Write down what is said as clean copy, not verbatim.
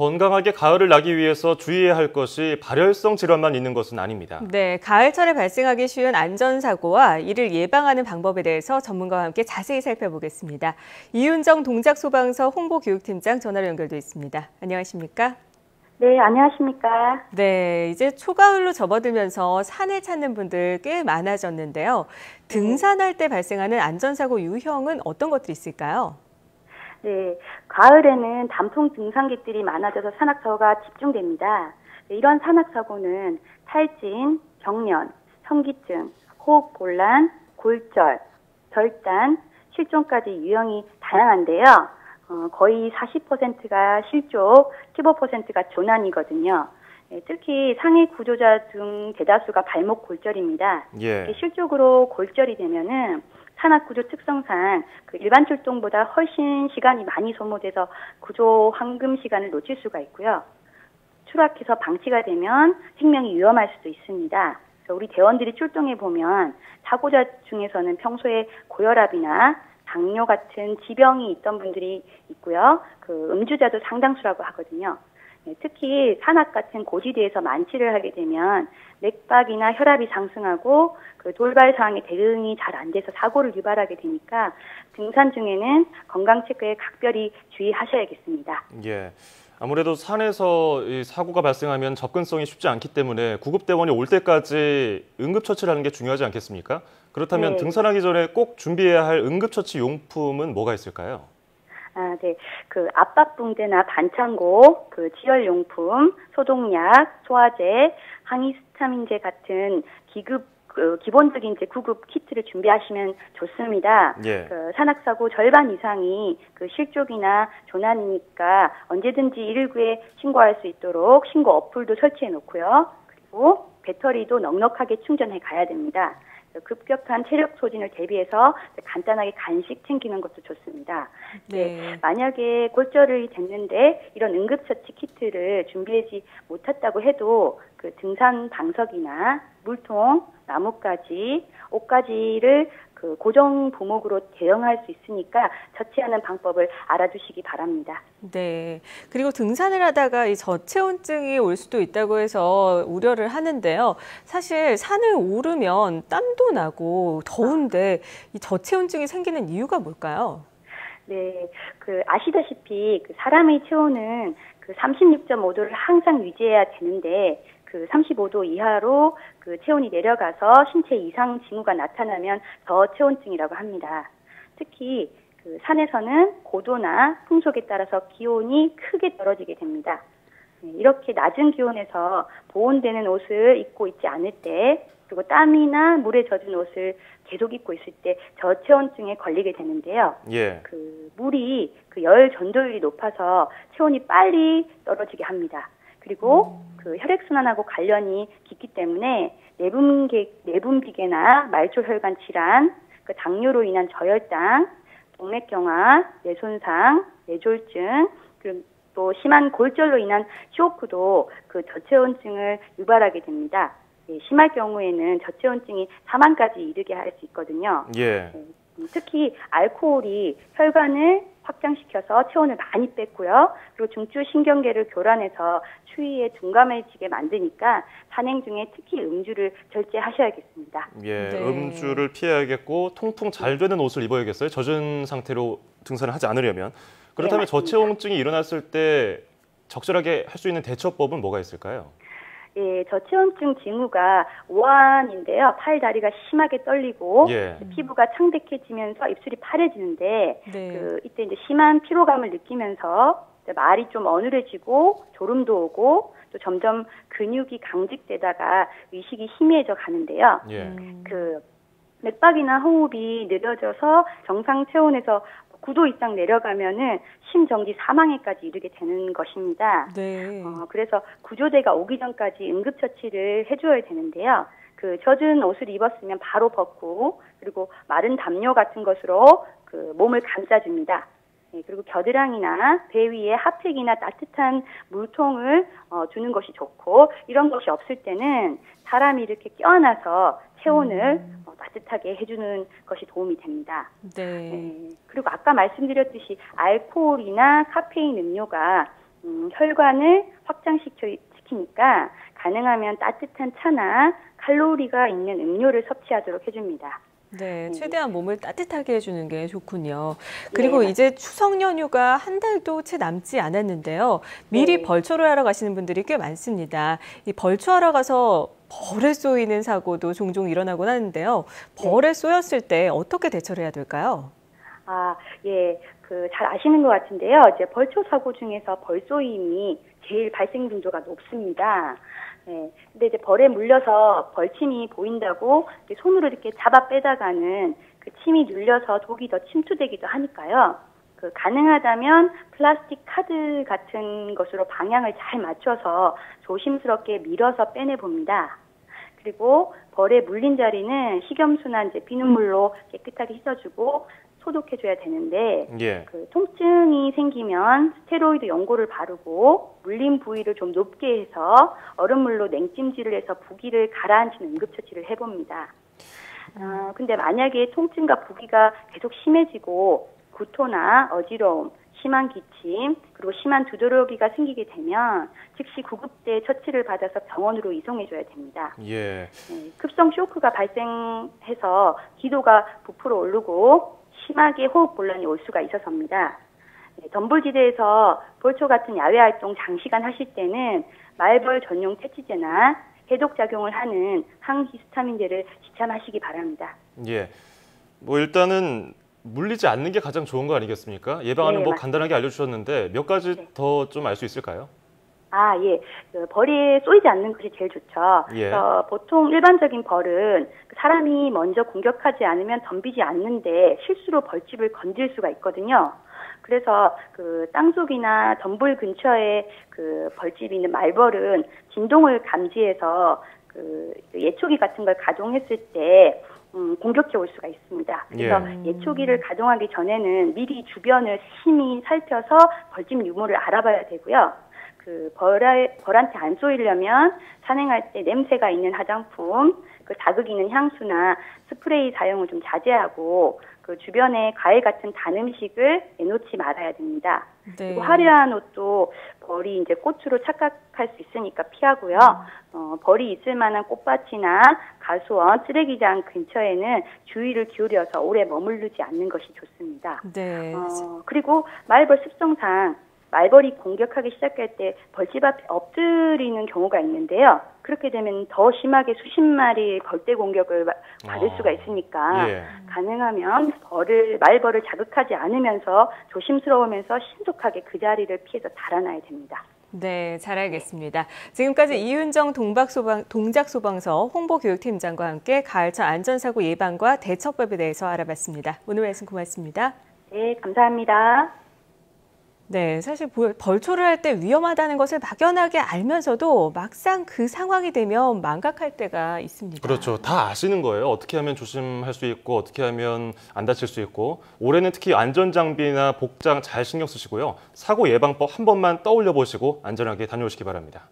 건강하게 가을을 나기 위해서 주의해야 할 것이 발열성 질환만 있는 것은 아닙니다. 네, 가을철에 발생하기 쉬운 안전사고와 이를 예방하는 방법에 대해서 전문가와 함께 자세히 살펴보겠습니다. 이윤정 동작소방서 홍보교육팀장 전화로 연결돼 있습니다. 안녕하십니까? 네, 안녕하십니까? 네, 이제 초가을로 접어들면서 산을 찾는 분들 꽤 많아졌는데요. 등산할 때 발생하는 안전사고 유형은 어떤 것들이 있을까요? 네, 가을에는 단풍 등산객들이 많아져서 산악사고가 집중됩니다. 네, 이런 산악사고는 탈진, 경련, 현기증, 호흡곤란, 골절, 결단, 실종까지 유형이 다양한데요. 거의 40%가 실족, 15%가 조난이거든요. 특히 상해 구조자 중 대다수가 발목 골절입니다. 예. 실족으로 골절이 되면은 산악 구조 특성상 그 일반 출동보다 훨씬 시간이 많이 소모돼서 구조 황금 시간을 놓칠 수가 있고요. 추락해서 방치가 되면 생명이 위험할 수도 있습니다. 그래서 우리 대원들이 출동해 보면 사고자 중에서는 평소에 고혈압이나 당뇨 같은 지병이 있던 분들이 있고요. 그 음주자도 상당수라고 하거든요. 특히 산악 같은 고지대에서 만취를 하게 되면 맥박이나 혈압이 상승하고 그 돌발 상황에 대응이 잘 안 돼서 사고를 유발하게 되니까 등산 중에는 건강 체크에 각별히 주의하셔야겠습니다. 예. 아무래도 산에서 이 사고가 발생하면 접근성이 쉽지 않기 때문에 구급대원이 올 때까지 응급처치를 하는 게 중요하지 않겠습니까? 그렇다면 네. 등산하기 전에 꼭 준비해야 할 응급처치 용품은 뭐가 있을까요? 네. 그 압박붕대나 반창고, 그 지혈용품, 소독약, 소화제, 항히스타민제 같은 기본적인 이제 구급 키트를 준비하시면 좋습니다. 예. 그 산악사고 절반 이상이 그 실족이나 조난이니까 언제든지 119에 신고할 수 있도록 신고 어플도 설치해 놓고요. 그리고 배터리도 넉넉하게 충전해 가야 됩니다. 급격한 체력 소진을 대비해서 간단하게 간식 챙기는 것도 좋습니다. 네. 만약에 골절이 됐는데 이런 응급처치 키트를 준비하지 못했다고 해도 그 등산 방석이나 물통, 나뭇가지, 옷가지를 그 고정 부목으로 대응할 수 있으니까 처치하는 방법을 알아두시기 바랍니다. 네. 그리고 등산을 하다가 이 저체온증이 올 수도 있다고 해서 우려를 하는데요. 사실 산을 오르면 땀도 나고 더운데 이 저체온증이 생기는 이유가 뭘까요? 네, 그 아시다시피 그 사람의 체온은 그 36.5도를 항상 유지해야 되는데 그 35도 이하로 그 체온이 내려가서 신체 이상 징후가 나타나면 저체온증이라고 합니다. 특히 그 산에서는 고도나 풍속에 따라서 기온이 크게 떨어지게 됩니다. 이렇게 낮은 기온에서 보온되는 옷을 입고 있지 않을 때, 그리고 땀이나 물에 젖은 옷을 계속 입고 있을 때 저체온증에 걸리게 되는데요. 예. 그 물이 그 열 전도율이 높아서 체온이 빨리 떨어지게 합니다. 그리고 그 혈액순환하고 관련이 깊기 때문에 내분비계나 말초혈관 질환, 그 당뇨로 인한 저혈당, 동맥경화, 뇌손상, 뇌졸중, 그리고 또 심한 골절로 인한 쇼크도 그 저체온증을 유발하게 됩니다. 심할 경우에는 저체온증이 사망까지 이르게 할 수 있거든요. 예. 특히 알코올이 혈관을 확장시켜서 체온을 많이 뺐고요. 그리고 중추신경계를 교란해서 추위에 둔감해지게 만드니까 산행 중에 특히 음주를 절제하셔야겠습니다. 예, 네. 음주를 피해야겠고 통풍 잘 되는 옷을 입어야겠어요. 젖은 상태로 등산을 하지 않으려면. 그렇다면 네, 맞습니다. 저체온증이 일어났을 때 적절하게 할 수 있는 대처법은 뭐가 있을까요? 예, 저체온증 징후가 오한인데요. 팔, 다리가 심하게 떨리고 예. 피부가 창백해지면서 입술이 파래지는데 네. 이때 이제 심한 피로감을 느끼면서 말이 좀 어눌해지고 졸음도 오고 또 점점 근육이 강직되다가 의식이 희미해져 가는데요. 예. 그 맥박이나 호흡이 느려져서 정상 체온에서 9도 이상 내려가면은 심정지 사망에까지 이르게 되는 것입니다. 네. 그래서 구조대가 오기 전까지 응급처치를 해줘야 되는데요. 그 젖은 옷을 입었으면 바로 벗고 그리고 마른 담요 같은 것으로 그 몸을 감싸줍니다. 네, 그리고 겨드랑이나 배 위에 핫팩이나 따뜻한 물통을 주는 것이 좋고 이런 것이 없을 때는 사람이 이렇게 껴안아서 체온을 따뜻하게 해주는 것이 도움이 됩니다. 네. 그리고 아까 말씀드렸듯이 알코올이나 카페인 음료가 혈관을 확장시키니까 가능하면 따뜻한 차나 칼로리가 있는 음료를 섭취하도록 해줍니다. 네, 최대한 몸을 따뜻하게 해주는 게 좋군요. 그리고 네, 이제 추석 연휴가 한 달도 채 남지 않았는데요. 미리 네. 벌초를 하러 가시는 분들이 꽤 많습니다. 이 벌초하러 가서 벌에 쏘이는 사고도 종종 일어나곤 하는데요. 벌에 쏘였을 때 어떻게 대처를 해야 될까요? 아, 예, 잘 아시는 것 같은데요. 이제 벌초 사고 중에서 벌쏘임이 제일 발생 빈도가 높습니다. 예, 근데 이제 벌에 물려서 벌침이 보인다고 이렇게 손으로 이렇게 잡아 빼다가는 그 침이 눌려서 독이 더 침투되기도 하니까요. 가능하다면 플라스틱 카드 같은 것으로 방향을 잘 맞춰서 조심스럽게 밀어서 빼내 봅니다. 그리고 벌에 물린 자리는 식염수나 이제 비눗물로 깨끗하게 씻어주고 소독해줘야 되는데, 예. 통증이 생기면 스테로이드 연고를 바르고 물린 부위를 좀 높게 해서 얼음물로 냉찜질을 해서 부기를 가라앉히는 응급처치를 해봅니다. 근데 만약에 통증과 부기가 계속 심해지고 구토나 어지러움, 심한 기침, 그리고 심한 두드러기가 생기게 되면 즉시 구급대 처치를 받아서 병원으로 이송해줘야 됩니다. 예. 급성 쇼크가 발생해서 기도가 부풀어 오르고 심하게 호흡 곤란이 올 수가 있어서입니다. 덤불지대에서 벌초 같은 야외 활동 장시간 하실 때는 말벌 전용 퇴치제나 해독 작용을 하는 항히스타민제를 지참하시기 바랍니다. 예. 뭐 일단은 물리지 않는 게 가장 좋은 거 아니겠습니까? 예방하는 네, 법 맞습니다. 간단하게 알려주셨는데 몇 가지 네. 더 좀 알 수 있을까요? 아, 예. 벌이 쏘이지 않는 것이 제일 좋죠. 예. 보통 일반적인 벌은 사람이 먼저 공격하지 않으면 덤비지 않는데 실수로 벌집을 건질 수가 있거든요. 그래서 땅속이나 덤불 근처에 벌집이 있는 말벌은 진동을 감지해서 예초기 같은 걸 가동했을 때 공격해 올 수가 있습니다. 그래서 예초기를 가동하기 전에는 미리 주변을 심히 살펴서 벌집 유무를 알아봐야 되고요. 벌한테 안 쏘이려면 산행할 때 냄새가 있는 화장품, 자극 있는 향수나 스프레이 사용을 좀 자제하고 주변에 과일 같은 단 음식을 내놓지 말아야 됩니다. 네. 그리고 화려한 옷도 벌이 이제 꽃으로 착각할 수 있으니까 피하고요. 벌이 있을 만한 꽃밭이나 가수원, 쓰레기장 근처에는 주의를 기울여서 오래 머무르지 않는 것이 좋습니다. 네. 그리고 말벌 습성상 말벌이 공격하기 시작할 때 벌집 앞에 엎드리는 경우가 있는데요. 그렇게 되면 더 심하게 수십 마리의 벌떼 공격을 받을 수가 있으니까 예. 가능하면 말벌을 자극하지 않으면서 조심스러우면서 신속하게 그 자리를 피해서 달아나야 됩니다. 네, 잘 알겠습니다. 지금까지 이윤정 동작소방서 홍보교육팀장과 함께 가을철 안전사고 예방과 대처법에 대해서 알아봤습니다. 오늘 말씀 고맙습니다. 네, 감사합니다. 네, 사실 벌초를 할 때 위험하다는 것을 막연하게 알면서도 막상 그 상황이 되면 망각할 때가 있습니다. 그렇죠. 다 아시는 거예요. 어떻게 하면 조심할 수 있고 어떻게 하면 안 다칠 수 있고 올해는 특히 안전장비나 복장 잘 신경 쓰시고요. 사고 예방법 한 번만 떠올려 보시고 안전하게 다녀오시기 바랍니다.